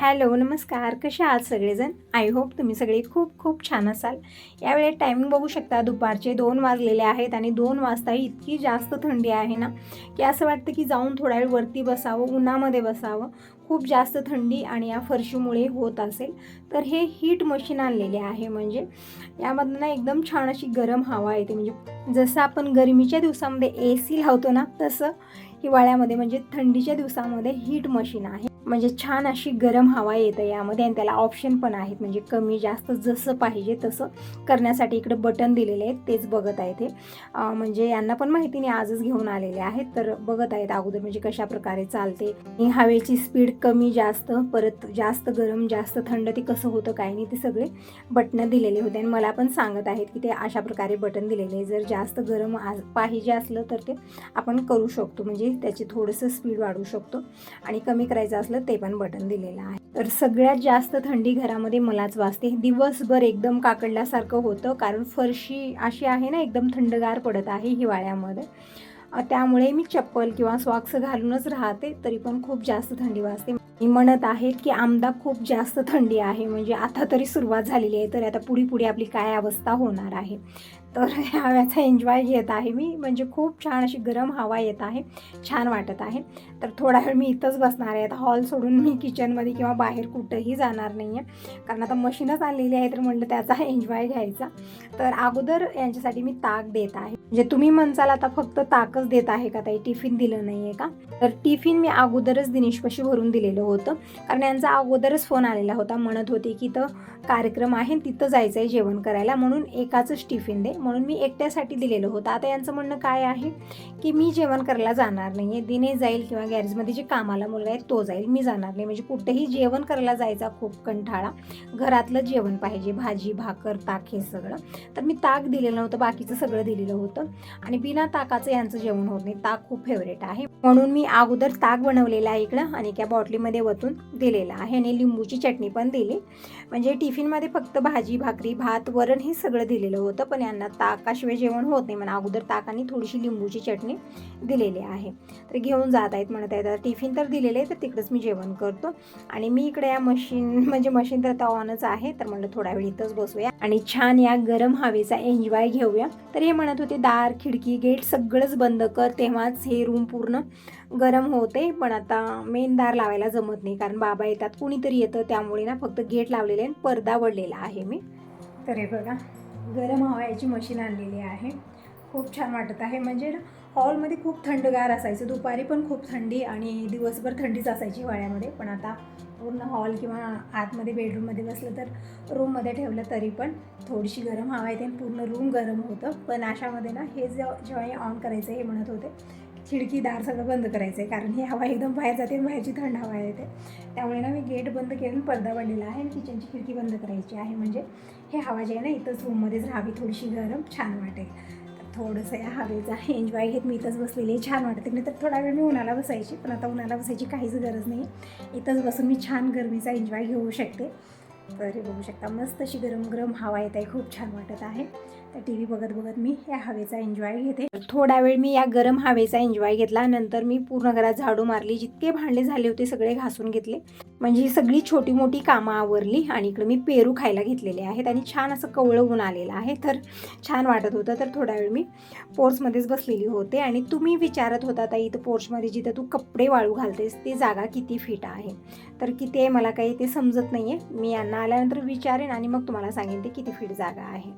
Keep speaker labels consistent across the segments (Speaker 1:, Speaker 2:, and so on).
Speaker 1: Hello नमस्कार, कशा आहात सगळेजण. आय होप तुम्ही सगळे खूप खूप छान असाल. यावेळी टायमिंग बघू शकता, दुपारचे 2 वाजलेले आहेत आणि 2 वाजताही इतकी जास्त थंडी आहे ना की असं वाटतं की जाऊन थोडा वेळ वरती बसावं, उन्हामध्ये बसावं. खूप जास्त थंडी आणि या फरशीमुळे होत असेल तर हे हीट मशीन आणलेले आहे. म्हणजे यामधनं ना एकदम छान अशी गरम हवा येते. म्हणजे जसं आपण गरमीच्या दिवसामध्ये AC लावतो ना, तसं हिवाळ्यामध्ये म्हणजे थंडीच्या दिवसामध्ये हीट मशीन आहे. म्हणजे छान अशी गरम हवा येते यामध्ये आणि त्याला ऑप्शन पण आहेत. म्हणजे कमी जास्त जसं पाहिजे तसं करण्यासाठी इकडे बटन दिलेले आहेत, तेच बघत आहेत हे. म्हणजे यांना पण माहिती नाही, आजच घेऊन आलेले आहेत तर बघत आहेत अगोदर म्हणजे कशा प्रकारे चालते, हवेची स्पीड कमी जास्त, परत जास्त गरम जास्त थंड ते कसं होतं काय नाही, ते सगळे बटणं दिलेले होते. आणि मला पण सांगत आहेत की ते अशा प्रकारे बटन दिलेले आहे. जर जास्त गरम पाहिजे असलं तर ते आपण करू शकतो, म्हणजे त्याची थोडंसं स्पीड वाढवू शकतो. आणि कमी करायचं असलं ते पण बटन दिलेलं आहे. तर सगळ्यात जास्त थंडी घरामध्ये मलाच वाजते. दिवसभर एकदम काकडल्यासारखं होतं, कारण फरशी अशी आहे ना, एकदम थंडगार पडत आहे हिवाळ्यामध्ये. त्यामुळे मी चप्पल किंवा सॉक्स घालूनच राहते, तरी पण खूप जास्त थंडी वाजते. मी म्हणत आहेत की आमदा खूप जास्त थंडी आहे. म्हणजे आता तरी सुरुवात झालेली आहे, तर आता पुढे पुढे आपली काय अवस्था होणार आहे. तर हव्याचा एन्जॉय घेत आहे मी. म्हणजे खूप छान अशी गरम हवा येत आहे, छान वाटत आहे. तर थोडा वेळ मी इथंच बसणार आहे. आता हॉल सोडून मी किचनमध्ये किंवा बाहेर कुठंही जाणार नाही आहे, कारण आता मशीनच आणलेली आहे तर म्हटलं त्याचा एन्जॉय घ्यायचा. तर अगोदर यांच्यासाठी मी ताक देत आहे. म्हणजे तुम्ही म्हणसाल आता फक्त ताकच देत आहे का ताई, टिफिन दिलं नाही आहे का? तर टिफिन मी अगोदरच दिनेशपाशी भरून दिलेलं होतं, कारण यांचा अगोदरच फोन आलेला होता. म्हणत होते की तर कार्यक्रम आहे तिथं जायचं आहे जेवण करायला, म्हणून एकाचंच टिफिन दे, म्हणून मी एकट्यासाठी दिलेलं होतं. आता यांचं म्हणणं काय आहे की मी जेवण करायला जाणार नाही आहे, दिनेश जाईल किंवा गॅरेजमध्ये जे कामाला मुलगा आहे तो जाईल, मी जाणार नाही. म्हणजे कुठेही जेवण करायला जायचा खूप कंटाळा, घरातलं जेवण पाहिजे, भाजी भाकर ताक हे सगळं. तर मी ताक दिलेलं नव्हतं, बाकीचं सगळं दिलेलं होतं. आणि बिना ताकाचं यांचं जेवण होत नाही, ताक खूप फेवरेट आहे, म्हणून मी अगोदर ताक बनवलेलं आहे इकडं आणि एका बॉटलीमध्ये वतून दिलेलं आहे. आणि लिंबूची चटणी पण दिली. म्हणजे टिफिनमध्ये फक्त भाजी भाकरी भात वरण हे सगळं दिलेलं होतं, पण यांना ताकाशिवाय जेवण होत नाही म्हणून अगोदर ताक आणि थोडीशी लिंबूची चटणी दिलेली आहे. तर घेऊन जात आहेत म्हणत आहेत. टिफिन तर दिलेलं आहे, तर तिकडेच मी जेवण करतो. आणि मी इकडे या म्हणजे मशीन तर आता ऑनच आहे, तर म्हणलं थोडा वेळ इथंच बसूया आणि छान या गरम हवेचा एन्जॉय घेऊया. तर हे म्हणत होते दार खिडकी गेट सगळंच बंद कर, तेव्हाच हे रूम पूर्ण गरम होते. पण आता मेन दार लावायला जमत नाही, कारण बाबा येतात, कुणीतरी येतं, त्यामुळे ना फक्त गेट लावलेले आणि पडदा वडलेला आहे मी. तर हे बघा, गरम हवाची मशीन आणलेली आहे. खूप छान वाटत आहे. म्हणजे ना हॉलमध्ये खूप थंडगार असायचं, दुपारी पण खूप थंडी आणि दिवसभर थंडीच असायची हिवाळ्यामध्ये. पण आता पूर्ण हॉल किंवा आतमध्ये बेडरूममध्ये बसलं तर रूममध्ये ठेवलं तरी पण थोडीशी गरम हवा येते आणि पूर्ण रूम गरम होतं. पण अशामध्ये ना हे जेव्हा ऑन करायचं हे म्हणत होते खिडकीदार सगळं बंद करायचं आहे, कारण ही हवा एकदम बाहेर जाते आणि बाहेरची थंड हवा येते. त्यामुळे ना मी गेट बंद केलं, पडदा पडलेला आहे आणि किचनची खिडकी बंद करायची आहे. म्हणजे हे हवा जी आहे ना इथंच रूममध्येच राहावी, थोडीशी गरम छान वाटेल. तर थोडंसं या हवेचा एन्जॉय घेत मी इथंच बसलेली छान वाटते. नाही तर थोडा वेळ मी उन्हाला बसायची, पण आता उन्हाला बसायची काहीच गरज नाही. इथंच बसून मी छान गरमीचा एन्जॉय घेऊ शकते. तर हे बघू शकता, मस्त अशी गरम गरम हवा येत आहे, खूप छान वाटत आहे. तर TV बघत बघत मी या हवेचा एन्जॉय घेते. थोडा वेळ मी या गरम हवेचा एन्जॉय घेतला. नंतर मी पूर्ण घरात झाडू मारली, जितके भांडे झाले होते सगळे घासून घेतले. म्हणजे ही सगळी छोटी मोठी कामं आवरली. आणि इकडे मी पेरू खायला घेतलेले आहेत आणि छान असं कवळं ऊन आलेलं आहे, तर छान वाटत होतं. तर थोडा वेळ मी पोर्चमध्येच बसलेली होते. आणि तुम्ही विचारत होता ताई, इथं पोर्चमध्ये जिथं तू कपडे वाळू घालतेस ती जागा किती फीट आहे, तर किती आहे मला काही ते समजत नाही आहे. मी यांना आल्यानंतर विचारेन आणि मग तुम्हाला सांगेन ते किती फीट जागा आहे.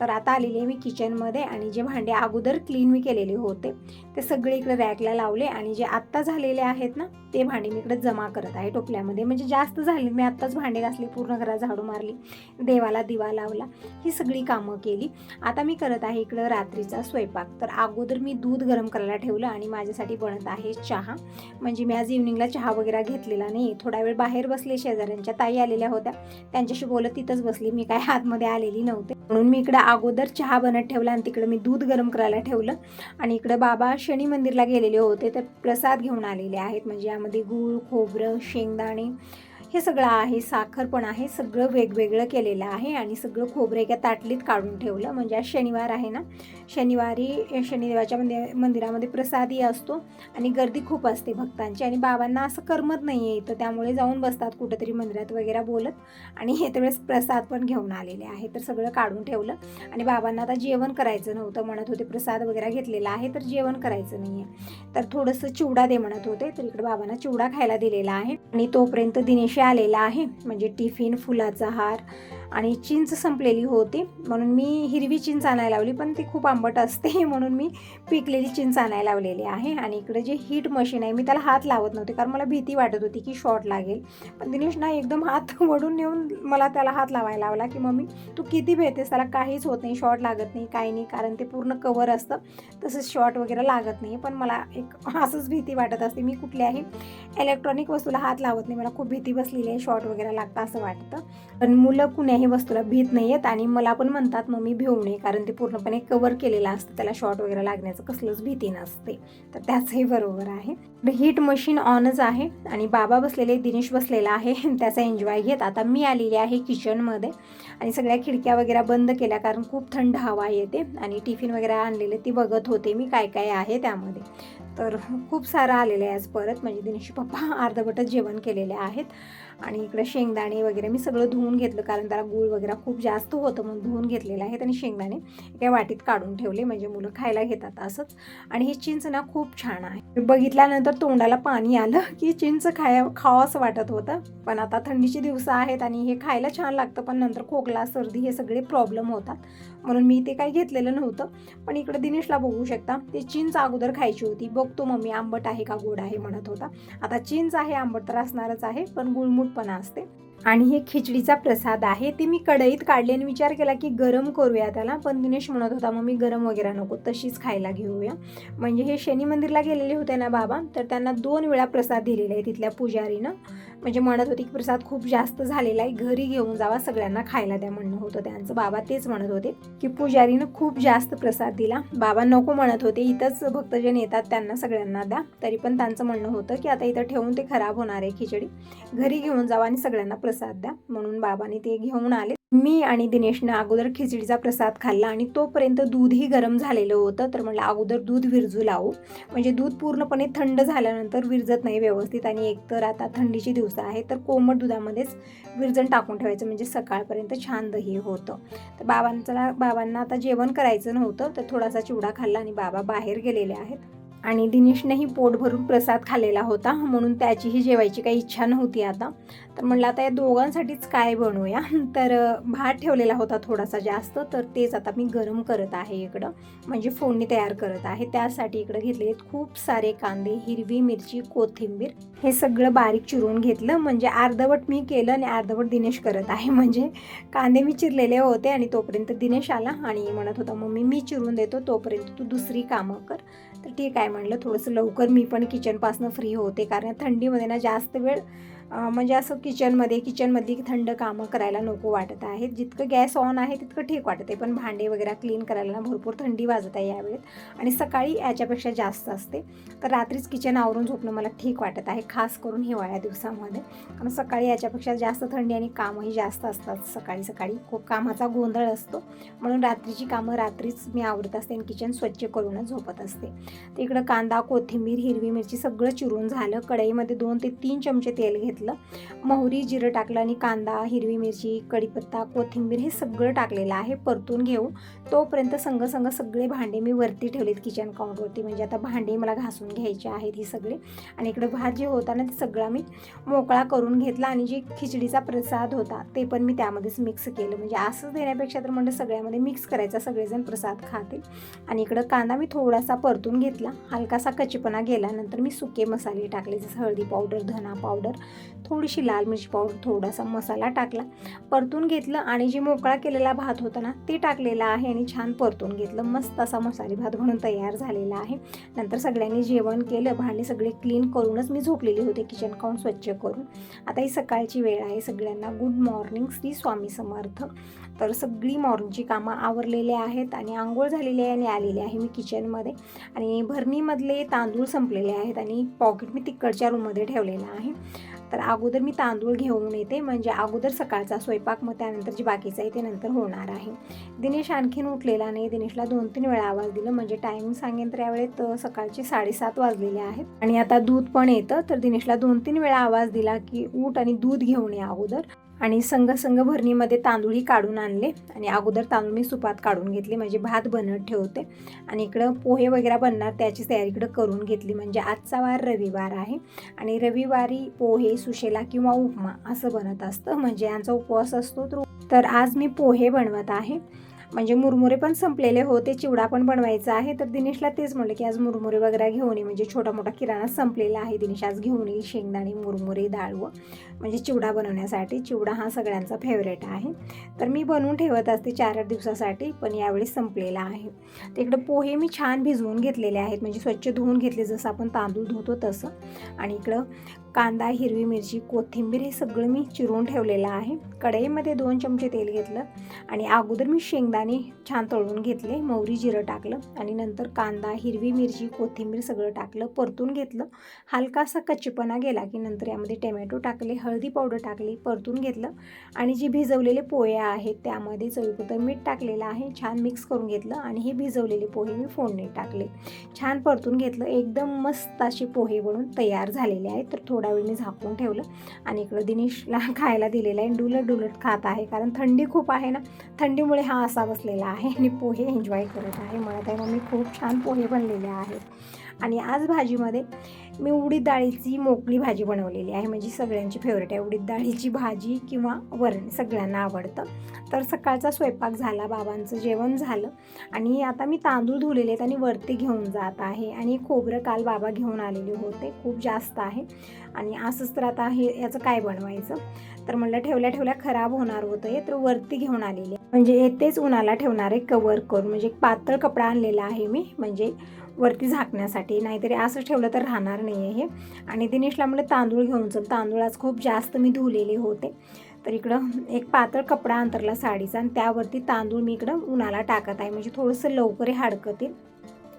Speaker 1: तर आता आलेली आहे मी किचनमध्ये आणि जे भांडे अगोदर क्लीन मी केलेले होते ते सगळे इकडे रॅकला लावले. आणि जे आत्ता झालेले आहेत ना ते भांडे मी इकडे जमा करत आहे टोपल्यामध्ये. म्हणजे जास्त झाले, मी आत्ताच भांडे घासले, पूर्ण घरात झाडू मारली, देवाला दिवा लावला, ही सगळी कामं केली. आता मी करत आहे इकडं रात्रीचा स्वयंपाक. तर अगोदर मी दूध गरम करायला ठेवलं आणि माझ्यासाठी बनत आहे चहा. म्हणजे मी आज इव्हनिंगला चहा वगैरे घेतलेला नाही. थोडा वेळ बाहेर बसले, शेजाऱ्यांच्या ताई आलेल्या होत्या, त्यांच्याशी बोलत तिथंच बसली, मी काय आतमध्ये आलेली नव्हते. म्हणून मी इकडे अगोदर चहा बनत ठेवला आणि तिकडे मी दूध गरम करायला ठेवलं. आणि इकडे बाबा शनी मंदिरला गेलेले होते, तर प्रसाद घेऊन आलेले आहेत. म्हणजे यामध्ये गूळ खोबरं शेंगदाणे हे सगळं आहे, साखर पण आहे, सगळं वेगवेगळं केलेलं आहे आणि सगळं खोबरं एका ताटलीत काढून ठेवलं. म्हणजे आज शनिवार आहे ना, शनिवारी शनिदेवाच्या मंदिरामध्ये प्रसादही असतो आणि गर्दी खूप असते भक्तांची आणि बाबांना असं करमत नाही आहे इथं, त्यामुळे जाऊन बसतात कुठेतरी मंदिरात वगैरे बोलत आणि हे त्यावेळेस प्रसाद पण घेऊन आलेले आहे. तर सगळं काढून ठेवलं आणि बाबांना आता जेवण करायचं नव्हतं, म्हणत होते प्रसाद वगैरे घेतलेला आहे तर जेवण करायचं नाही आहे, तर थोडंसं चिवडा दे म्हणत होते. तर इकडे बाबांना चिवडा खायला दिलेला आहे आणि तोपर्यंत दिनेश आलेला आहे, म्हणजे टिफिन, फुलाचा हार आणि चिंच संपलेली होती म्हणून मी हिरवी चिंच आणायला लावली, पण ती खूप आंबट असते म्हणून मी पिकलेली चिंच आणायला लावलेली आहे. आणि इकडे जे हीट मशीन आहे, मी त्याला हात लावत नव्हते कारण मला भीती वाटत होती की शॉर्ट लागेल, पण दिनेश ना एकदम हात वडून नेऊन मला त्याला हात लावायला लावला की मम्मी तू किती भेटेस, त्याला काहीच होत नाही, शॉर्ट लागत नाही, काही नाही, कारण ते पूर्ण कवर असतं, तसंच शॉर्ट वगैरे लागत नाही. पण मला एक असंच भीती वाटत असते, मी कुठल्याही इलेक्ट्रॉनिक वस्तूला हात लावत नाही, मला खूप भीती बसलेली आहे, शॉर्ट वगैरे लागतं असं वाटतं. पण मुलं कुण्याही वस्तूला भीत नाही आहेत आणि मला पण म्हणतात मम्मी भिवू नये, कारण ते पूर्णपणे कवर केलेलं असतं, त्याला शॉर्ट वगैरे लागण्याचं कसलंच भीती नसते. तर त्याचंही बरोबर आहे. हीट मशीन ऑनच आहे आणि बाबा बसलेले, दिनेश बसलेला आहे त्याचा एन्जॉय घेत. आता मी आलेली आहे किचनमध्ये आणि सगळ्या खिडक्या वगैरे बंद केल्या कारण खूप थंड हवा येते आणि टिफिन वगैरे आणलेले ती बघत होते मी काय काय आहे त्यामध्ये. तर खूप सारं आलेलं आहे आज परत, म्हणजे दिनेशचे पप्पा अर्धवटच जेवण केलेले आहेत. आणि इकडे शेंगदाणे वगैरे मी सगळं धुवून घेतलं कारण त्याला गूळ वगैरे खूप जास्त होतं म्हणून धुवून घेतलेलं आहेत आणि शेंगदाणे एका वाटीत काढून ठेवले, म्हणजे मुलं खायला घेतात असंच. आणि ही चिंच ना खूप छान आहे, बघितल्यानंतर तोंडाला पाणी आलं की चिंच खावं असं वाटत होतं. पण आता थंडीची दिवसं आहेत आणि हे खायला छान लागतं, पण नंतर खोकला, सर्दी हे सगळे प्रॉब्लेम होतात म्हणून मी ते काही घेतलेलं नव्हतं. पण इकडे दिनेशला बघू शकता, ते चिंच अगोदर खायची होती, बघतो मम्मी आंबट आहे का गोड आहे म्हणत होता. आता चिंच आहे, आंबट तर असणारच आहे, पण गुळमुटपणा असते. आणि हे खिचडीचा प्रसाद आहे, ते मी कढईत काढले आणि विचार केला की गरम करूया त्याला, पण दिनेश म्हणत होता मम्मी गरम वगैरे नको, तशीच खायला घेऊया. म्हणजे हे शनी मंदिरला गेलेले होते ना बाबा, तर त्यांना 2 वेळा प्रसाद दिलेला आहे तिथल्या पुजारीनं, म्हणजे म्हणत होती की प्रसाद खूप जास्त झालेला आहे, घरी घेऊन जावा, सगळ्यांना खायला द्या म्हणणं होतं त्यांचं. बाबा तेच म्हणत होते की पुजारीनं खूप जास्त प्रसाद दिला, बाबा नको म्हणत होते इथंच भक्तजन येतात त्यांना सगळ्यांना द्या, तरी पण त्यांचं म्हणणं होतं की आता इथं ठेवून ते खराब होणार आहे खिचडी, घरी घेऊन जावा आणि सगळ्यांना प्रसाद द्या, म्हणून बाबांनी ते घेऊन आले. मी आणि दिनेशनं अगोदर खिचडीचा प्रसाद खाल्ला आणि तोपर्यंत दूधही गरम झालेलं होतं, तर म्हटलं अगोदर दूध विरजू लावू, म्हणजे दूध पूर्णपणे थंड झाल्यानंतर विरजत नाही व्यवस्थित, आणि एकतर आता थंडीची दिवस आहे तर कोमट दुधामध्येच विरजण टाकून ठेवायचं म्हणजे सकाळपर्यंत छान दही होतं. तर बाबांना आता जेवण करायचं नव्हतं, तर थोडासा चिवडा खाल्ला आणि बाबा बाहेर गेलेले आहेत. आणि दिनेशनेही पोट भरून प्रसाद खाल्लेला होता म्हणून त्याचीही जेवायची काही इच्छा नव्हती आता. तर म्हटलं आता या दोघांसाठीच काय बनवूया, तर भात ठेवलेला होता थोडासा जास्त, तर तेच आता मी गरम करत आहे इकडं, म्हणजे फोडणी तयार करत आहे. त्यासाठी इकडं घेतले खूप सारे कांदे, हिरवी मिरची, कोथिंबीर, हे सगळं बारीक चिरून घेतलं, म्हणजे अर्धवट मी केलं आणि अर्धवट दिनेश करत आहे. म्हणजे कांदे मी चिरलेले होते आणि तोपर्यंत दिनेश आला आणि म्हणत होता मम्मी मी चिरून देतो, तोपर्यंत तू दुसरी कामं कर. तर ठीक आहे म्हणलं, थोडंसं लवकर मी पण किचनपासून फ्री होते, कारण थंडीमध्ये ना जास्त वेळ म्हणजे असं किचनमधली थंड कामं करायला नको वाटत आहेत. जितकं गॅस ऑन आहे तितकं ठीक वाटत आहे, पण भांडे वगैरे क्लीन करायला ना भरपूर थंडी वाजत आहे यावेळेत आणि सकाळी याच्यापेक्षा जास्त असते. तर रात्रीच किचन आवरून झोपणं मला ठीक वाटत आहे, खास करून हिवाळ्या दिवसामध्ये, कारण सकाळी याच्यापेक्षा जास्त थंडी आणि कामही जास्त असतात. सकाळी खूप कामाचा गोंधळ असतो, म्हणून रात्रीची कामं रात्रीच मी आवरत असते आणि किचन स्वच्छ करूनच झोपत असते. तर इकडं कांदा, कोथिंबीर, हिरवी मिरची सगळं चिरून झालं. कढईमध्ये 2 ते 3 चमचे तेल घेतलं, मोहरी, जिरं टाकलं आणि कांदा, हिरवी मिरची, कढीपत्ता, कोथिंबीर हे सगळं टाकलेलं आहे. परतून घेऊ तोपर्यंत संग सगळे भांडे मी वरती ठेवलेत किचन काउंटरवरती, म्हणजे आता भांडे मला घासून घ्यायचे आहेत ही सगळे. आणि इकडं भात जे होता ना ते सगळा मी मोकळा करून घेतला आणि जे खिचडीचा प्रसाद होता ते पण मी त्यामध्येच मिक्स केलं, म्हणजे असंच देण्यापेक्षा तर म्हणजे सगळ्यामध्ये मिक्स करायचा, सगळेजण प्रसाद खातील. आणि इकडं कांदा मी थोडासा परतून घेतला, हलकासा कच्चेपणा गेल्यानंतर मी सुके मसाले टाकले, जसं हळदी पावडर, धना पावडर, थोडीशी लाल मिरची पावडर, थोडासा मसाला टाकला, परतून घेतलं आणि जे मोकळा केलेला भात होता ना ते टाकलेला आहे आणि छान परतून घेतलं. मस्त असा मसाले भात म्हणून तयार झालेला आहे. नंतर सगळ्यांनी जेवण केलं, भांडे सगळे क्लीन करूनच मी झोपलेली होते किचन काउंट स्वच्छ करून. आता ही सकाळची वेळ आहे. सगळ्यांना गुड मॉर्निंग, श्री स्वामी समर्थ. तर सगळी मॉर्निंगची कामं आवरलेले आहेत आणि आंघोळ झालेली आहे आणि आलेली आहे मी किचनमध्ये. आणि भरणीमधले तांदूळ संपलेले आहेत आणि पॉकेट मी तिकडच्या रूममध्ये ठेवलेलं आहे. तर अगोदर मी तांदूळ घेऊन येते, म्हणजे अगोदर सकाळचा स्वयंपाक, मग त्यानंतर जे बाकीचं आहे ते नंतर होणार आहे. दिनेश आणखीन उठलेला नाही. दिनेशला 2-3 वेळा आवाज दिला, म्हणजे टायमिंग सांगेन तर यावेळेत सकाळचे 7:30 वाजलेले आहेत. आणि आता दूध पण येतं, तर दिनेशला 2-3 वेळा आवाज दिला की उठ आणि दूध घेऊन ये अगोदर. आणि संग भरणीमध्ये तांदूळही काढून आणले आणि अगोदर तांदूळ मी सुपात काढून घेतले, म्हणजे भात बनत ठेवते. आणि इकडं पोहे वगैरे बनणार त्याची तयारी इकडं करून घेतली, म्हणजे आजचा वार रविवार आहे आणि रविवारी पोहे, सुशेला किंवा उपमा असं बनत असतं, म्हणजे यांचा उपवास असतो. तर आज मी पोहे बनवत आहे. म्हणजे मुरमुरे पण संपलेले होते, चिवडा पण बनवायचा आहे. तर दिनेशला तेच म्हटलं की आज मुरमुरे वगैरे घेऊन ये, म्हणजे छोटा मोठा किराणा संपलेला आहे. दिनेश आज घेऊन येईल शेंगदाणे, मुरमुरे, डाळवं, म्हणजे चिवडा बनवण्यासाठी. चिवडा हा सगळ्यांचा फेवरेट आहे, तर मी बनवून ठेवत असते 4-8 दिवसासाठी, पण यावेळी संपलेला आहे. तर इकडं पोहे मी छान भिजवून घेतलेले आहेत, म्हणजे स्वच्छ धुवून घेतले जसं आपण तांदूळ धुतो तसं. आणि इकडं कांदा, हिरवी मिरची, कोथिंबीर हे सगळं मी चिरून ठेवलेलं आहे. कढईमध्ये 2 चमचे तेल घेतलं आणि अगोदर मी शेंगदाणे छान तळून घेतले, मोहरी, जिरं टाकलं आणि नंतर कांदा, हिरवी मिरची, कोथिंबीर सगळं टाकलं, परतून घेतलं. हलकासा कच्चेपणा गेला की नंतर यामध्ये टोमॅटो टाकले, हळदी पावडर टाकली, परतून घेतलं आणि जे भिजवलेले पोहे आहेत त्यामध्ये चवीपुरतं मीठ टाकलेलं आहे, छान मिक्स करून घेतलं आणि हे भिजवलेले पोहे मी फोडणीत टाकले, छान परतून घेतलं. एकदम मस्त असे पोहे बनून तयार झालेले आहेत. तर थोडा वेळ मी झाकून ठेवलं आणि इकडं दिनेशला खायला दिलेलं आहे. डुलत खात आहे, कारण थंडी खूप आहे ना, थंडीमुळे हा असा बसलेला आहे आणि पोहे एन्जॉय करत आहे. म्हणत आहे मम्मी खूप छान पोहे बनलेले आहेत. आणि आज भाजीमध्ये मी उडीद डाळीची मोकळी भाजी बनवलेली आहे, म्हणजे सगळ्यांची फेवरेट आहे. उडीद डाळीची भाजी किंवा वरण सगळ्यांना आवडतं. तर सकाळचा स्वयंपाक झाला, बाबांचं जेवण झालं आणि आता मी तांदूळ धुलेले आहेत आणि वरती घेऊन जात आहे. आणि खोबरं काल बाबा घेऊन आलेले होते, खूप जास्त आहे आणि असंच तर आता हे याचं काय बनवायचं, तर म्हणलं ठेवल्या खराब होणार होतं हे, तर वरती घेऊन आलेले, म्हणजे येतेच उन्हाला ठेवणारे कवर करून, म्हणजे एक पातळ कपडा आणलेला आहे मी, म्हणजे वरती झाकण्यासाठी, नाहीतरी असं ठेवलं तर राहणार नाही आहे हे. आणि दिनेशला म्हणलं तांदूळ घेऊन चल, तांदूळ आज खूप जास्त मी धुलेले होते. तर इकडं एक पातळ कपडा अंतरला साडीचा आणि त्यावरती तांदूळ मी इकडं उन्हाला टाकत आहे, म्हणजे थोडंसं लवकर हडकतील.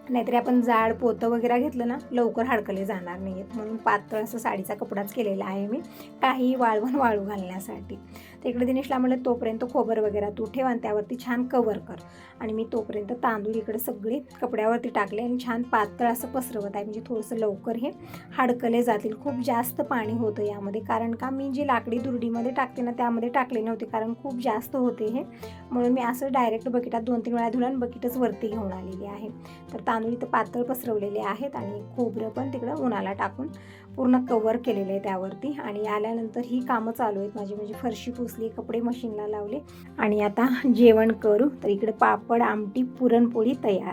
Speaker 1: नाहीतरी आपण जाड पोतं वगैरे घेतलं ना, लवकर हडकले जाणार नाही आहेत, म्हणून पातळ असं साडीचा कपडाच केलेला आहे मी, काही वाळू घालण्यासाठी. तर इकडे दिनेशला म्हणलं तोपर्यंत खोबरं वगैरे तू ठेव आणि त्यावरती छान कवर कर. आणि मी तोपर्यंत तांदूळ इकडे सगळे कपड्यावरती टाकले आणि छान पातळ असं पसरवत आहे, म्हणजे थोडंसं लवकर हे हडकले जातील. खूप जास्त पाणी होतं यामध्ये, कारण का मी जे लाकडी दुरडीमध्ये टाकते ना त्यामध्ये टाकले नव्हते, कारण खूप जास्त होते हे, म्हणून मी असं डायरेक्ट बकेटात 2-3 वेळा धुलं आणि बकेटच वरती घेऊन आलेली आहे. तर तांदूळ इथं पातळ पसरवलेले आहेत आणि खोबरं पण तिकडं उन्हाला टाकून पूर्ण कवर केलेले आहे त्यावरती. आणि आल्यानंतर ही कामं चालू आहेत माझी, म्हणजे फरशी पुसली, कपडे मशीनला लावले आणि आता जेवण करू. तर इकडे पापड, आमटी, पुरणपोळी तयार.